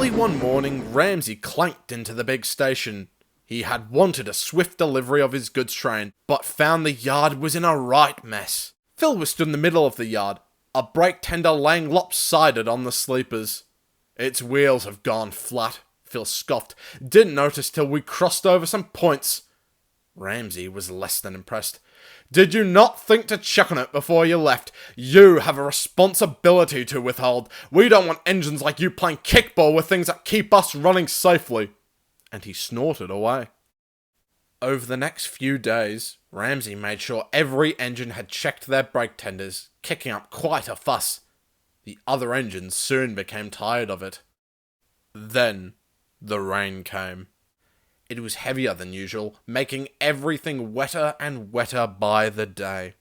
Early one morning, Ramsay clanked into the big station. He had wanted a swift delivery of his goods train, but found the yard was in a right mess. Phil was stood in the middle of the yard, a brake tender laying lopsided on the sleepers. "Its wheels have gone flat," Phil scoffed. "Didn't notice till we crossed over some points." Ramsay was less than impressed. "Did you not think to check on it before you left? You have a responsibility to withhold. We don't want engines like you playing kickball with things that keep us running safely." And he snorted away. Over the next few days, Ramsay made sure every engine had checked their brake tenders, kicking up quite a fuss. The other engines soon became tired of it. Then, the rain came. It was heavier than usual, making everything wetter and wetter by the day.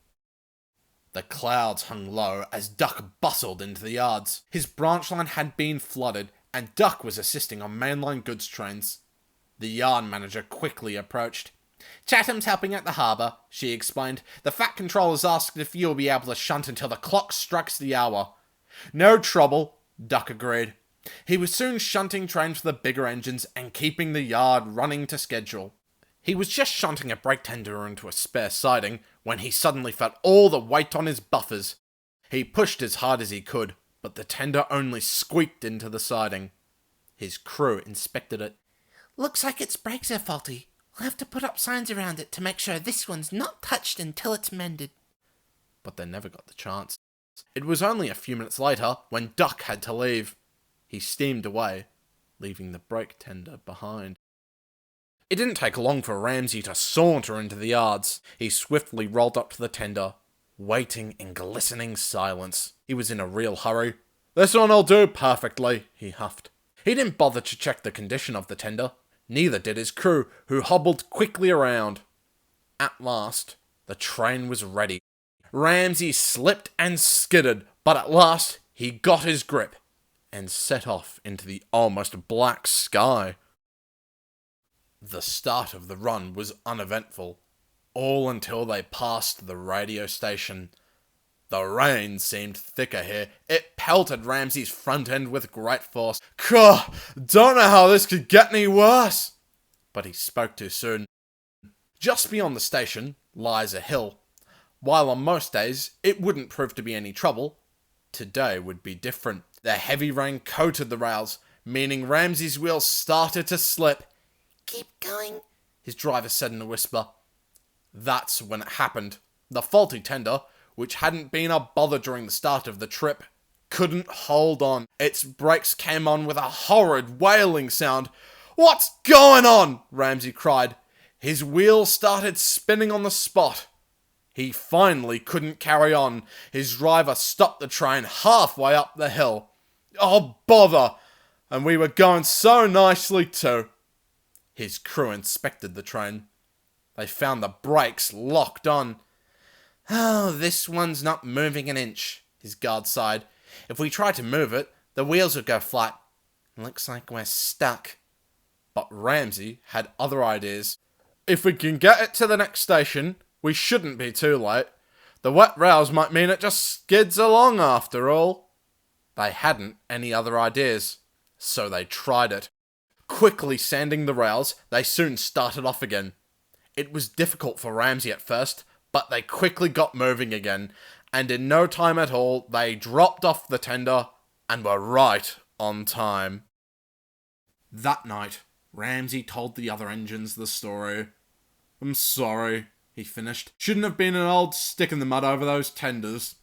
The clouds hung low as Duck bustled into the yards. His branch line had been flooded, and Duck was assisting on mainline goods trains. The yard manager quickly approached. "Chatham's helping at the harbour," she explained. "The Fat Controller's asked if you'll be able to shunt until the clock strikes the hour." "No trouble," Duck agreed. He was soon shunting trains for the bigger engines and keeping the yard running to schedule. He was just shunting a brake tender into a spare siding when he suddenly felt all the weight on his buffers. He pushed as hard as he could, but the tender only squeaked into the siding. His crew inspected it. "Looks like its brakes are faulty. We'll have to put up signs around it to make sure this one's not touched until it's mended." But they never got the chance. It was only a few minutes later when Duck had to leave. He steamed away, leaving the brake tender behind. It didn't take long for Ramsay to saunter into the yards. He swiftly rolled up to the tender, waiting in glistening silence. He was in a real hurry. "This one'll do perfectly," he huffed. He didn't bother to check the condition of the tender. Neither did his crew, who hobbled quickly around. At last, the train was ready. Ramsay slipped and skidded, but at last he got his grip and set off into the almost black sky. The start of the run was uneventful, all until they passed the radio station. The rain seemed thicker here. It pelted Ramsay's front end with great force. "Don't know how this could get any worse." But he spoke too soon. Just beyond the station lies a hill. While on most days it wouldn't prove to be any trouble, today would be different. The heavy rain coated the rails, meaning Ramsay's wheels started to slip. "Keep going," his driver said in a whisper. That's when it happened. The faulty tender, which hadn't been a bother during the start of the trip, couldn't hold on. Its brakes came on with a horrid wailing sound. "What's going on?" Ramsay cried. His wheels started spinning on the spot. He finally couldn't carry on. His driver stopped the train halfway up the hill. "Oh, bother! And we were going so nicely too." His crew inspected the train. They found the brakes locked on. "Oh, this one's not moving an inch," his guard sighed. "If we try to move it, the wheels would go flat. Looks like we're stuck." But Ramsay had other ideas. "If we can get it to the next station, we shouldn't be too late. The wet rails might mean it just skids along after all." They hadn't any other ideas, so they tried it. Quickly sanding the rails, they soon started off again. It was difficult for Ramsay at first, but they quickly got moving again, and in no time at all, they dropped off the tender and were right on time. That night, Ramsay told the other engines the story. "I'm sorry," he finished. "Shouldn't have been an old stick in the mud over those tenders.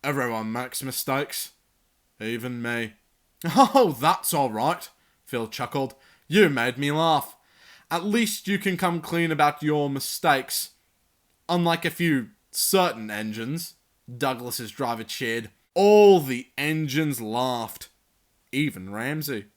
Everyone makes mistakes. Even me." "Oh, that's all right," Phil chuckled. "You made me laugh. At least you can come clean about your mistakes. Unlike a few certain engines," Douglas's driver cheered. All the engines laughed. Even Ramsay.